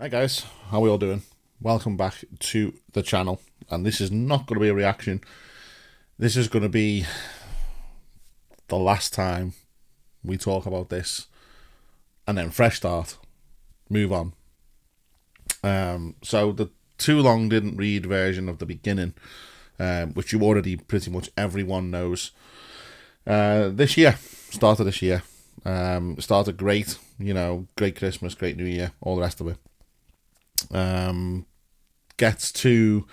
Hi guys, how are we all doing? Welcome back to the channel, and this is not going to be a reaction. This is going to be the last time we talk about this, and then fresh start, move on. So the too long didn't read version of the beginning, which you already pretty much everyone knows. This year, started this year, started great, great Christmas, great New Year, all the rest of it. Gets to,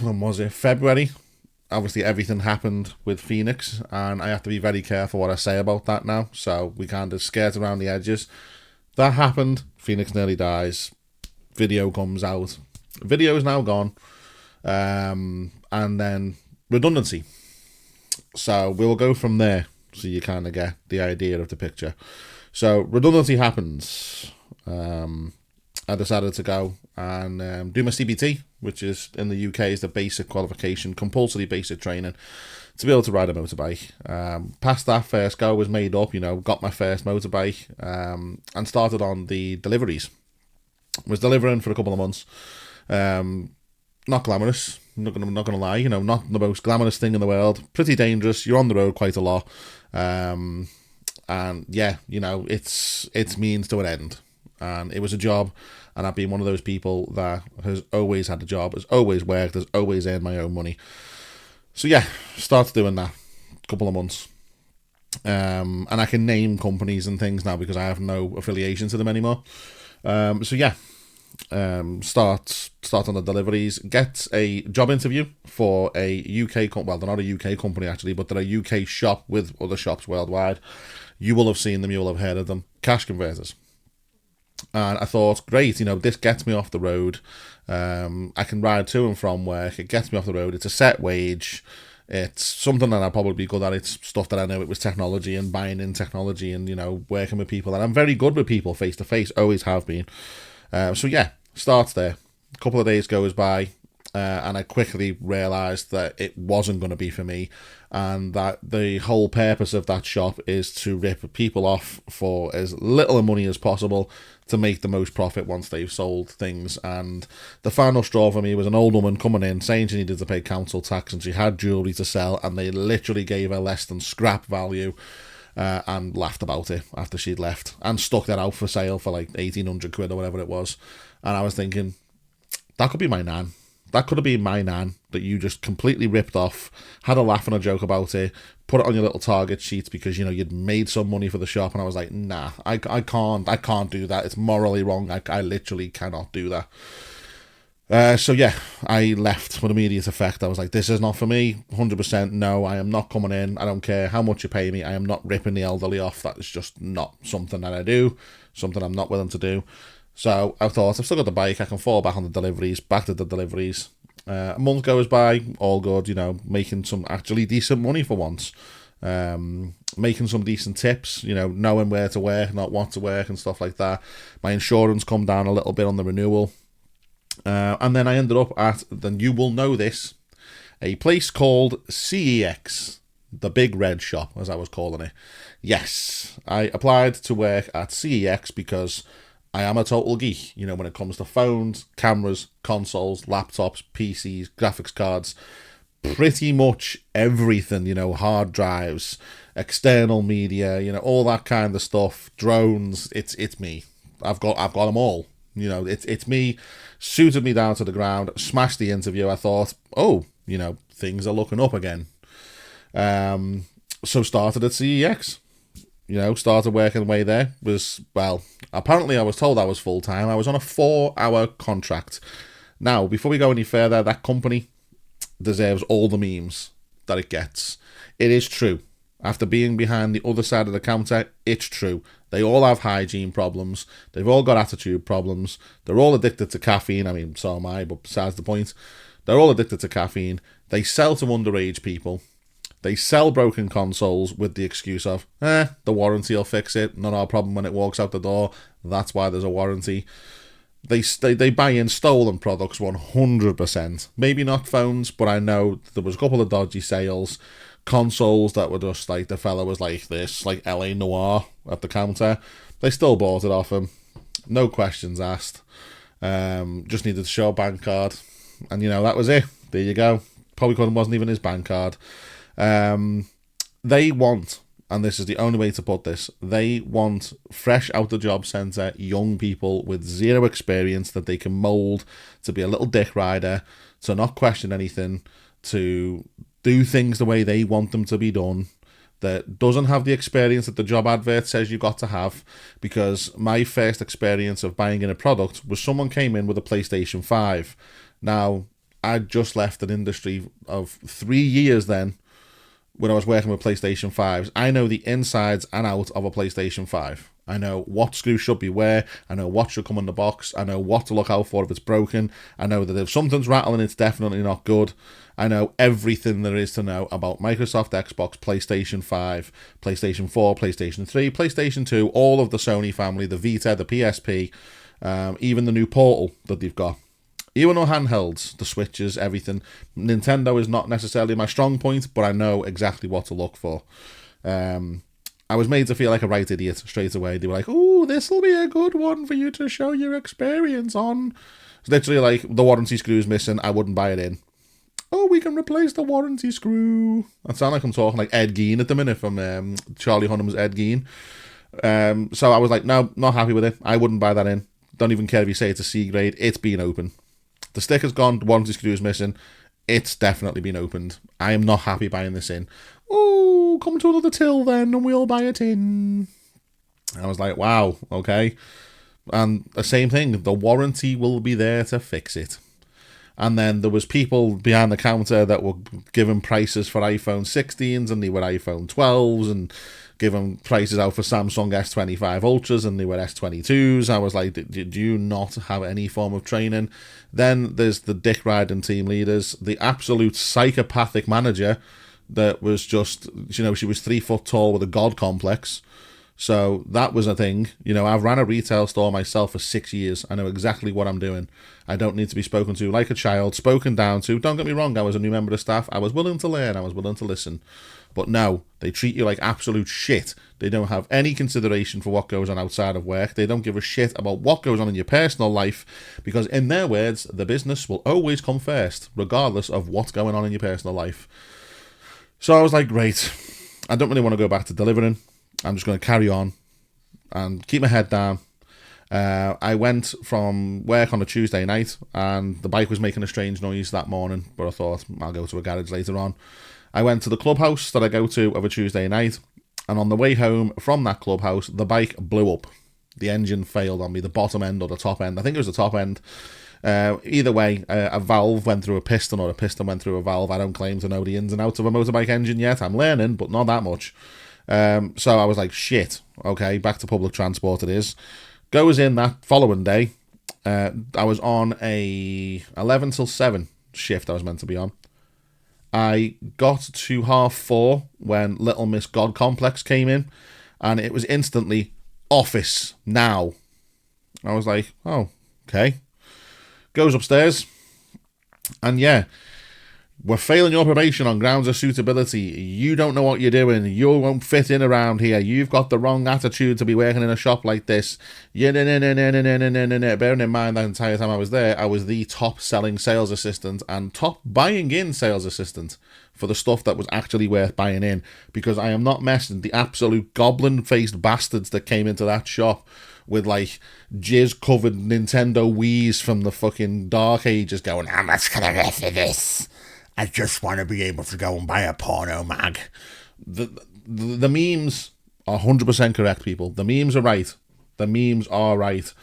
when was it, February. Obviously everything happened with Phoenix, and I have to be very careful what I say about that now, so we kind of skirt around the edges. That happened, Phoenix nearly dies, video comes out, video is now gone, and then redundancy. So we'll go from there so you kind of get the idea of the picture. So redundancy happens. I decided to go and do my CBT, which is in the UK is the basic qualification, compulsory basic training to be able to ride a motorbike. Past that first go, was made up, got my first motorbike, and started on the deliveries. Was delivering for a couple of months. Not glamorous, not gonna lie, not the most glamorous thing in the world. Pretty dangerous. You're on the road quite a lot, and yeah, it's means to an end. And it was a job, and I've been one of those people that has always had a job, has always worked, has always earned my own money. So yeah, started doing that a couple of months, and I can name companies and things now because I have no affiliation to them anymore. So yeah, start on the deliveries, get a job interview for a UK company. Well, they're not a UK company actually, but they're a UK shop with other shops worldwide. You will have seen them, you will have heard of them. Cash converters. And I thought, great, this gets me off the road. I can ride to and from work. It gets me off the road. It's a set wage. It's something that I'll probably be good at. It's stuff that I know. It was technology and buying in technology and, working with people. And I'm very good with people face to face, always have been. So yeah, starts there. A couple of days goes by, and I quickly realised that it wasn't going to be for me, and that the whole purpose of that shop is to rip people off for as little money as possible to make the most profit once they've sold things. And the final straw for me was an old woman coming in saying she needed to pay council tax and she had jewellery to sell, and they literally gave her less than scrap value, and laughed about it after she'd left and stuck that out for sale for like 1,800 quid or whatever it was. And I was thinking, that could be my nan. That could have been my nan that you just completely ripped off, had a laugh and a joke about it, put it on your little target sheet because, you'd made some money for the shop. And I was like, nah, I can't do that. It's morally wrong. I literally cannot do that. So yeah, I left with immediate effect. I was like, this is not for me. 100% no, I am not coming in. I don't care how much you pay me. I am not ripping the elderly off. That is just not something that I do, something I'm not willing to do. So I thought, I've still got the bike, I can fall back on the deliveries, back to the deliveries. A month goes by, all good, making some actually decent money for once. Making some decent tips, knowing where to work, not what to work and stuff like that. My insurance come down a little bit on the renewal. And then I ended up at, then you will know this, a place called CEX, the Big Red Shop, as I was calling it. Yes, I applied to work at CEX because I am a total geek, when it comes to phones, cameras, consoles, laptops, PCs, graphics cards, pretty much everything, hard drives, external media, all that kind of stuff, drones, it's me. I've got them all. It's me, suited me down to the ground, smashed the interview. I thought, oh, things are looking up again. So started at CEX. Started working away there. Apparently I was told I was full-time. I was on a 4-hour contract. Now, before we go any further, that company deserves all the memes that it gets. It is true. After being behind the other side of the counter, it's true. They all have hygiene problems. They've all got attitude problems. They're all addicted to caffeine. I mean, so am I, but besides the point. They're all addicted to caffeine. They sell to underage people. They sell broken consoles with the excuse of, the warranty will fix it. Not our problem when it walks out the door. That's why there's a warranty. They buy in stolen products 100%. Maybe not phones, but I know there was a couple of dodgy sales. Consoles that were just like, the fella was like this, like LA Noir at the counter. They still bought it off him. no questions asked. Just needed to show a bank card, and that was it. There you go. Probably wasn't even his bank card. They want, and this is the only way to put this, they want fresh out the job centre young people with zero experience that they can mould to be a little dick rider, to not question anything, to do things the way they want them to be done, that doesn't have the experience that the job advert says you got to have. Because my first experience of buying in a product was someone came in with a PlayStation 5. Now, I'd just left an industry of 3 years then when I was working with PlayStation 5s. I know the insides and out of a PlayStation 5. I know what screw should be where. I know what should come in the box. I know what to look out for if it's broken. I know that if something's rattling, it's definitely not good. I know everything there is to know about Microsoft, Xbox, PlayStation 5, PlayStation 4, PlayStation 3, PlayStation 2, all of the Sony family, the Vita, the PSP, even the new Portal that they've got. Even though handhelds, the Switches, everything. Nintendo is not necessarily my strong point, but I know exactly what to look for. I was made to feel like a right idiot straight away. They were like, "Oh, this will be a good one for you to show your experience on." It's literally like, the warranty screw's missing, I wouldn't buy it in. "Oh, we can replace the warranty screw." I sound like I'm talking like Ed Gein at the minute from Charlie Hunnam's Ed Gein. So I was like, no, not happy with it. I wouldn't buy that in. Don't even care if you say it's a C grade. It's been open. The sticker's gone, the warranty screw is missing. It's definitely been opened. I am not happy buying this in. "Oh, come to another till then and we'll buy it in." I was like, wow, okay. And the same thing, the warranty will be there to fix it. And then there was people behind the counter that were giving prices for iPhone 16s and they were iPhone 12s, and giving prices out for Samsung S25 Ultras and they were S22s. I was like, do you not have any form of training? Then there's the dick riding team leaders, the absolute psychopathic manager that was just, she was 3 foot tall with a god complex. So that was a thing. I've ran a retail store myself for 6 years. I know exactly what I'm doing. I don't need to be spoken to like a child, spoken down to. Don't get me wrong, I was a new member of staff. I was willing to learn. I was willing to listen. But no, they treat you like absolute shit. They don't have any consideration for what goes on outside of work. They don't give a shit about what goes on in your personal life, because in their words, the business will always come first, regardless of what's going on in your personal life. So I was like, great. I don't really want to go back to delivering. I'm just going to carry on and keep my head down. I went from work on a Tuesday night and the bike was making a strange noise that morning, but I thought I'll go to a garage later on. I went to the clubhouse that I go to of a Tuesday night, and on the way home from that clubhouse, the bike blew up. The engine failed on me, the bottom end or the top end. I think it was the top end. Either way, a valve went through a piston or a piston went through a valve. I don't claim to know the ins and outs of a motorbike engine yet. I'm learning, but not that much. So I was like, shit, okay, back to public transport it is. Goes in that following day. I was on a 11 till 7 shift I was meant to be on. I got to 4:30 when Little Miss God Complex came in, and it was instantly, "Office, now." I was like, oh, okay. Goes upstairs, and yeah, "We're failing your probation on grounds of suitability. You don't know what you're doing. You won't fit in around here. You've got the wrong attitude to be working in a shop like this." Yeah, no. Bearing in mind that entire time I was there, I was the top selling sales assistant and top buying in sales assistant for the stuff that was actually worth buying in, because I am not messing the absolute goblin-faced bastards that came into that shop with like jizz-covered Nintendo Wiis from the fucking Dark Ages going, "How much can I get for this? I just want to be able to go and buy a porno mag." The memes are 100% correct, people. The memes are right. The memes are right.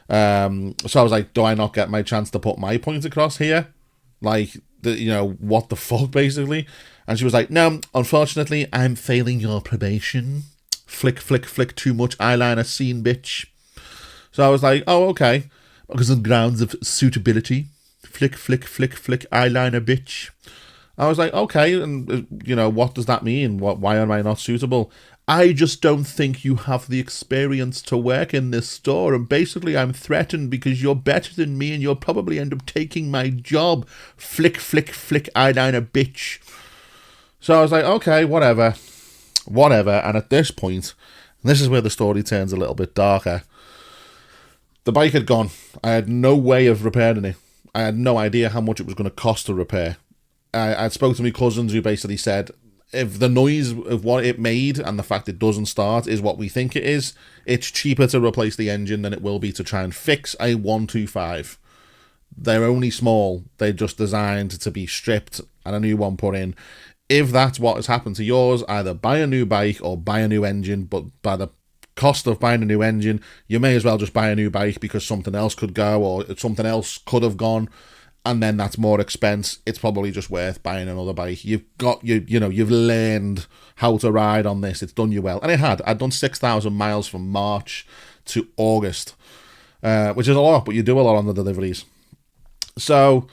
So I was like, do I not get my chance to put my point across here? Like, what the fuck, basically? And she was like, "No, unfortunately, I'm failing your probation. Flick, flick, flick, too much eyeliner scene, bitch." So I was like, oh, okay. Because on grounds of suitability. Flick, flick, flick, flick, eyeliner, bitch. I was like, okay, and, what does that mean? Why am I not suitable? "I just don't think you have the experience to work in this store, and basically I'm threatened because you're better than me and you'll probably end up taking my job. Flick, flick, flick, eyeliner, bitch." So I was like, okay, whatever. And at this point, and this is where the story turns a little bit darker, The bike had gone. I had no way of repairing it. I had no idea how much it was going to cost to repair. I'd spoke to my cousins who basically said, if the noise of what it made and the fact it doesn't start is what we think it is, it's cheaper to replace the engine than it will be to try and fix a 125. They're only small. They're just designed to be stripped and a new one put in. If that's what has happened to yours, either buy a new bike or buy a new engine, but by the cost of buying a new engine, you may as well just buy a new bike because something else could go or something else could have gone, and then that's more expense. It's probably just worth buying another bike. You've got you've learned how to ride on this. It's done you well, and I'd done 6,000 miles from March to August, which is a lot, but you do a lot on the deliveries. So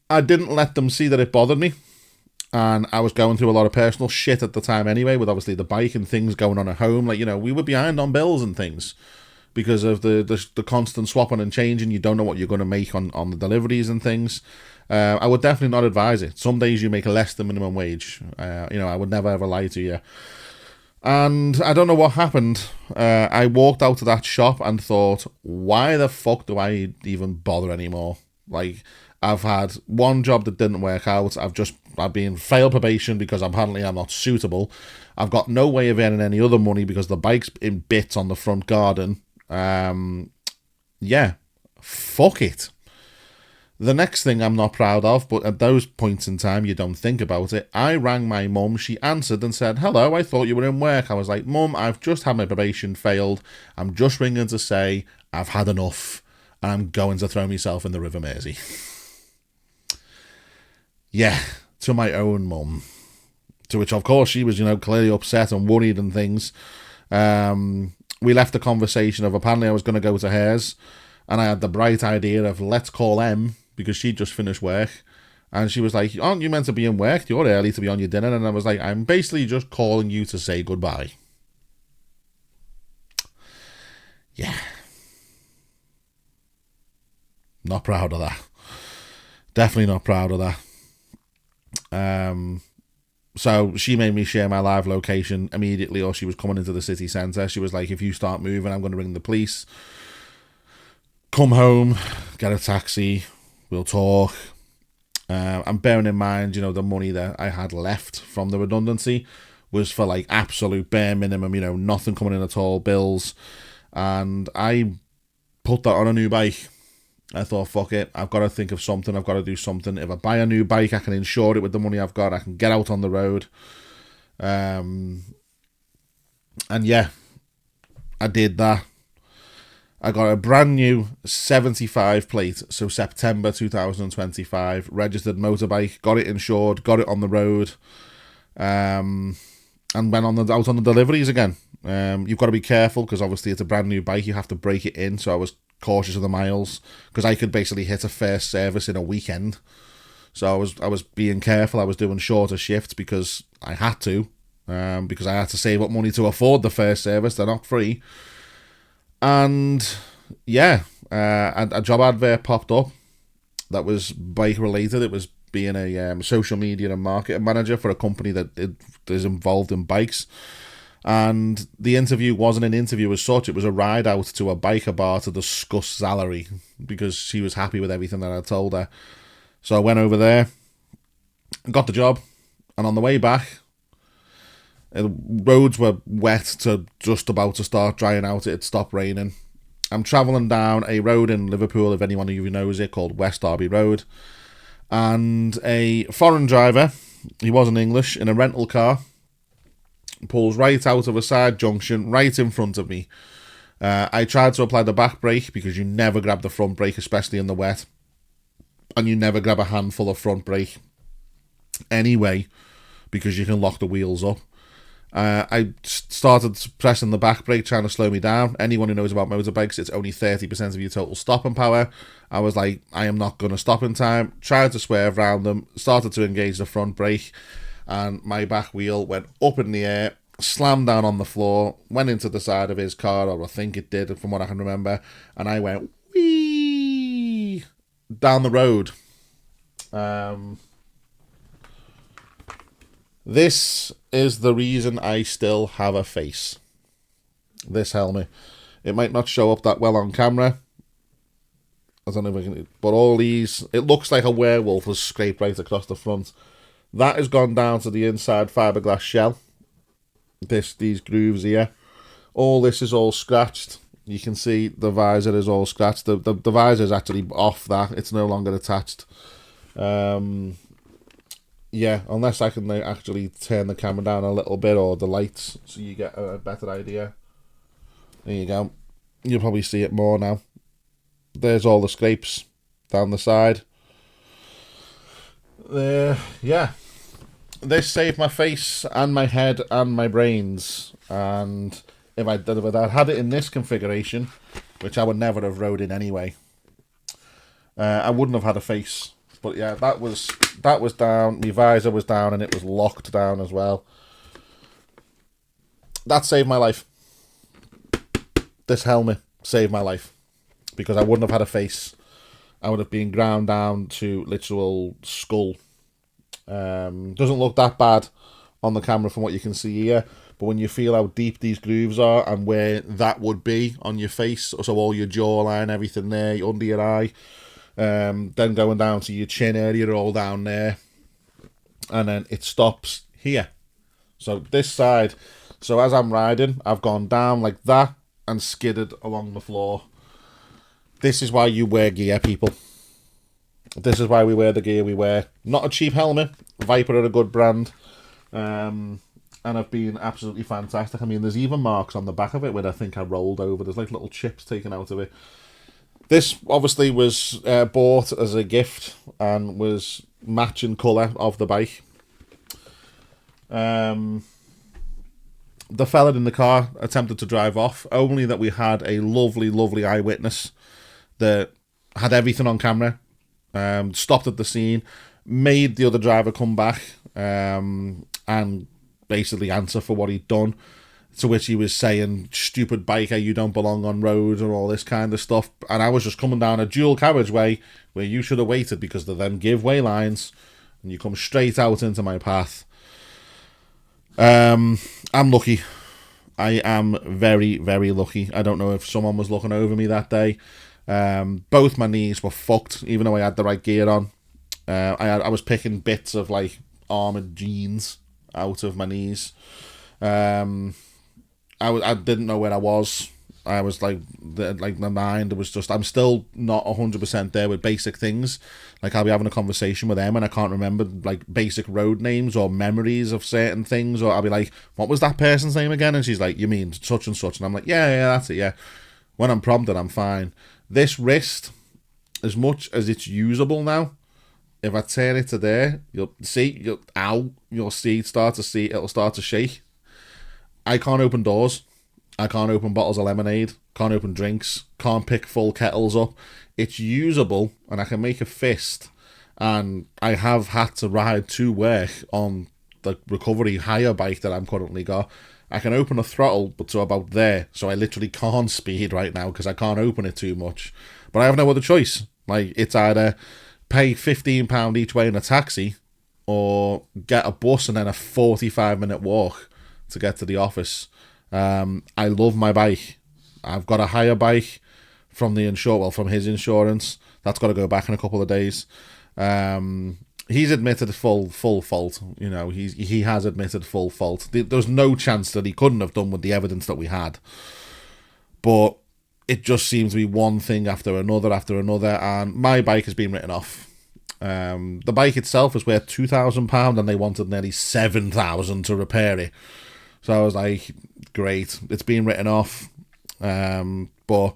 I didn't let them see that it bothered me. And I was going through a lot of personal shit at the time anyway, with obviously the bike and things going on at home. Like, we were behind on bills and things because of the constant swapping and changing. You don't know what you're going to make on the deliveries and things. I would definitely not advise it. Some days you make less than minimum wage. I would never ever lie to you. And I don't know what happened. I walked out of that shop and thought, why the fuck do I even bother anymore? Like, I've had one job that didn't work out. I've been failed probation because apparently I'm not suitable. I've got no way of earning any other money because the bike's in bits on the front garden. Yeah, fuck it. The next thing I'm not proud of, but at those points in time you don't think about it, I rang my mum. She answered and said, hello, I thought you were in work. I was like, Mum, I've just had my probation failed. I'm just ringing to say I've had enough and I'm going to throw myself in the River Mersey. Yeah, to my own mum. To which, of course, she was, clearly upset and worried and things. We left the conversation of apparently I was going to go to hers, and I had the bright idea of let's call Em, because she'd just finished work. And she was like, aren't you meant to be in work? You're early to be on your dinner. And I was like, I'm basically just calling you to say goodbye. Yeah. Not proud of that. Definitely not proud of that. So she made me share my live location immediately, or she was coming into the city centre. She was like, if you start moving, I'm going to ring the police. Come home, get a taxi, we'll talk. And bearing in mind, the money that I had left from the redundancy was for like absolute bare minimum, nothing coming in at all, bills. And I put that on a new bike. I thought, fuck it, I've got to think of something, I've got to do something. If I buy a new bike, I can insure it with the money I've got, I can get out on the road. And yeah, I did that. I got a brand new 75 plate, so September 2025, registered motorbike, got it insured, got it on the road, and went out on the deliveries again. You've got to be careful, because obviously it's a brand new bike, you have to break it in, so I was cautious of the miles, because I could basically hit a first service in a weekend. So I was being careful. I was doing shorter shifts because I had to, because I had to save up money to afford the first service. They're not free. And yeah, a job advert popped up that was bike related. It was being a social media and marketing manager for a company that is involved in bikes. And the interview wasn't an interview as such. It was a ride out to a biker bar to discuss salary, because she was happy with everything that I told her. So I went over there, got the job, and on the way back, the roads were wet to just about to start drying out. It had stopped raining. I'm travelling down a road in Liverpool, if anyone of you knows it, called West Derby Road. And a foreign driver, he wasn't English, in a rental car, pulls right out of a side junction, right in front of me. I tried to apply the back brake, because you never grab the front brake, especially in the wet. And you never grab a handful of front brake anyway, because you can lock the wheels up. I started pressing the back brake, trying to slow me down. Anyone who knows about motorbikes, it's only 30% of your total stopping power. I was like, I am not going to stop in time. Tried to swerve around them, started to engage the front brake, and my back wheel went up in the air, slammed down on the floor, went into the side of his car, or I think it did, from what I can remember, and I went whee down the road. This is the reason I still have a face. This helmet. It might not show up that well on camera, I don't know if I can, but all these, it looks like a werewolf has scraped right across the front. That has gone down to the inside fiberglass shell. These grooves here. All this is all scratched. You can see the visor is all scratched. The visor is actually off that. It's no longer attached. Yeah, unless I can actually turn the camera down a little bit or the lights so you get a better idea. There you go. You'll probably see it more now. There's all the scrapes down the side. Yeah. This saved my face and my head and my brains. And if I'd had it in this configuration, which I would never have rode in anyway, I wouldn't have had a face. But yeah, that was down. My visor was down and it was locked down as well. That saved my life. This helmet saved my life. Because I wouldn't have had a face. I would have been ground down to literal skull. Doesn't look that bad on the camera from what you can see here. But when you feel how deep these grooves are and where that would be on your face, so all your jawline, everything there, under your eye, then going down to your chin area, all down there, and then it stops here. So this side, so as I'm riding, I've gone down like that and skidded along the floor. This is why you wear gear, people. This is why we wear the gear we wear. Not a cheap helmet. Viper are a good brand. And have been absolutely fantastic. I mean, there's even marks on the back of it where I think I rolled over. There's like little chips taken out of it. This obviously was bought as a gift and was matching colour of the bike. The fella in the car attempted to drive off, only that we had a lovely, lovely eyewitness that had everything on camera, stopped at the scene, made the other driver come back and basically answer for what he'd done, to which he was saying, stupid biker, you don't belong on roads and all this kind of stuff. And I was just coming down a dual carriageway where you should have waited because of them give-way lines and you come straight out into my path. I'm lucky. I am very, very lucky. I don't know if someone was looking over me that day. Both my knees were fucked, even though I had the right gear on. I was picking bits of like armoured jeans out of my knees. I didn't know where I was. I was like my mind was just, I'm still not 100% there with basic things. Like I'll be having a conversation with them and I can't remember like basic road names or memories of certain things, or I'll be like, what was that person's name again? And she's like, you mean such and such? And I'm like, yeah, that's it, yeah. When I'm prompted, I'm fine. This wrist, as much as it's usable now, if I turn it to there, you'll see, it'll start to shake. I can't open doors. I can't open bottles of lemonade. Can't open drinks. Can't pick full kettles up. It's usable, and I can make a fist. And I have had to ride to work on the recovery hire bike that I'm currently got. I can open a throttle, but to about there. So I literally can't speed right now because I can't open it too much. But I have no other choice. Like, it's either pay £15 each way in a taxi or get a bus and then a 45-minute walk to get to the office. I love my bike. I've got a hire bike from from his insurance. That's got to go back in a couple of days. He's admitted full fault. You know, he has admitted full fault. There's no chance that he couldn't have done with the evidence that we had. But it just seems to be one thing after another, and my bike has been written off. The bike itself is worth £2,000 and they wanted nearly £7,000 to repair it. So I was like, great, it's been written off. But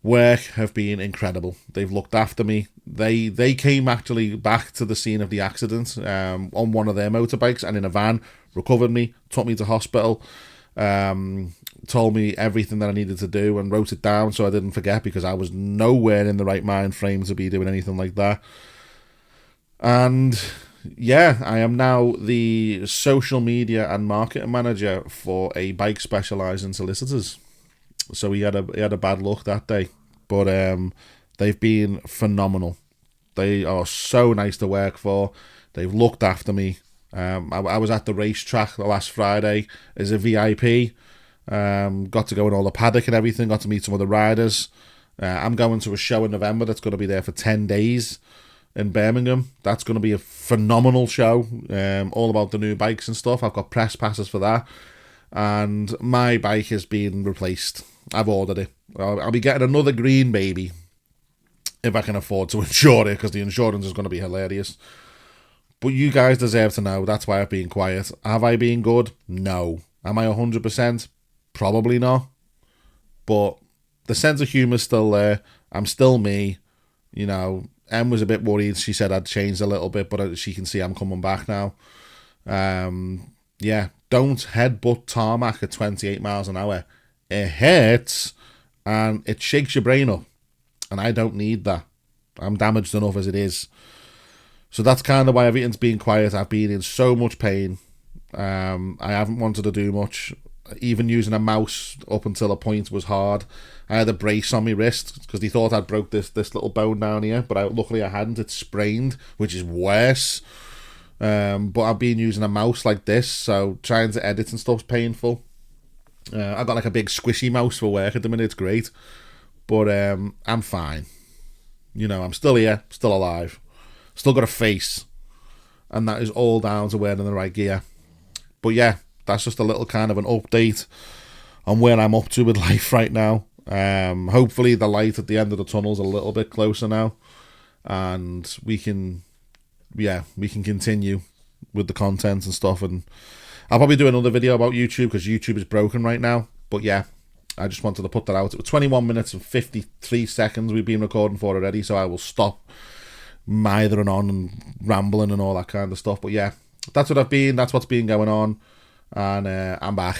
work have been incredible. They've looked after me. They came actually back to the scene of the accident on one of their motorbikes and in a van, recovered me, took me to hospital, told me everything that I needed to do and wrote it down so I didn't forget, because I was nowhere in the right mind frame to be doing anything like that. And yeah, I am now the social media and marketing manager for a bike specialising solicitors. So he had a bad luck that day, but they've been phenomenal. They are so nice to work for. They've looked after me. I was at the racetrack last Friday as a VIP. Got to go in all the paddock and everything. Got to meet some of the riders. I'm going to a show in November that's going to be there for 10 days in Birmingham. That's going to be a phenomenal show, all about the new bikes and stuff. I've got press passes for that, and my bike is being replaced. I've ordered it. I'll be getting another green baby if I can afford to insure it, because the insurance is going to be hilarious. But you guys deserve to know. That's why I've been quiet. Have I been good? No. Am I 100%? Probably not. But the sense of humour is still there. I'm still me. You know, Em was a bit worried. She said I'd changed a little bit, but she can see I'm coming back now. Yeah, don't headbutt tarmac at 28 miles an hour. It hurts and it shakes your brain up. And I don't need that. I'm damaged enough as it is. So that's kind of why everything's been quiet. I've been in so much pain. I haven't wanted to do much. Even using a mouse up until a point was hard. I had a brace on my wrist because they thought I'd broke this little bone down here, but luckily I hadn't. It's sprained, which is worse. But I've been using a mouse like this, so trying to edit and stuff's painful. I've got like a big squishy mouse for work at the minute. It's great, but I'm fine. You know, I'm still here, still alive, still got a face, and that is all down to wearing the right gear. But yeah, that's just a little kind of an update on where I'm up to with life right now. Hopefully the light at the end of the tunnel's a little bit closer now, and we can continue with the content and stuff. And I'll probably do another video about YouTube because YouTube is broken right now. But yeah, I just wanted to put that out. It was 21 minutes and 53 seconds we've been recording for already, so I will stop mithering on and rambling and all that kind of stuff. But yeah, that's what I've been. That's what's been going on, and I'm back.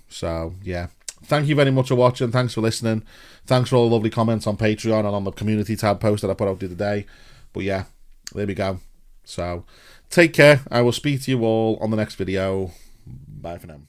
So yeah, thank you very much for watching. Thanks for listening. Thanks for all the lovely comments on Patreon and on the community tab post that I put out the other day. But yeah, there we go. So take care. I will speak to you all on the next video. Bye for now.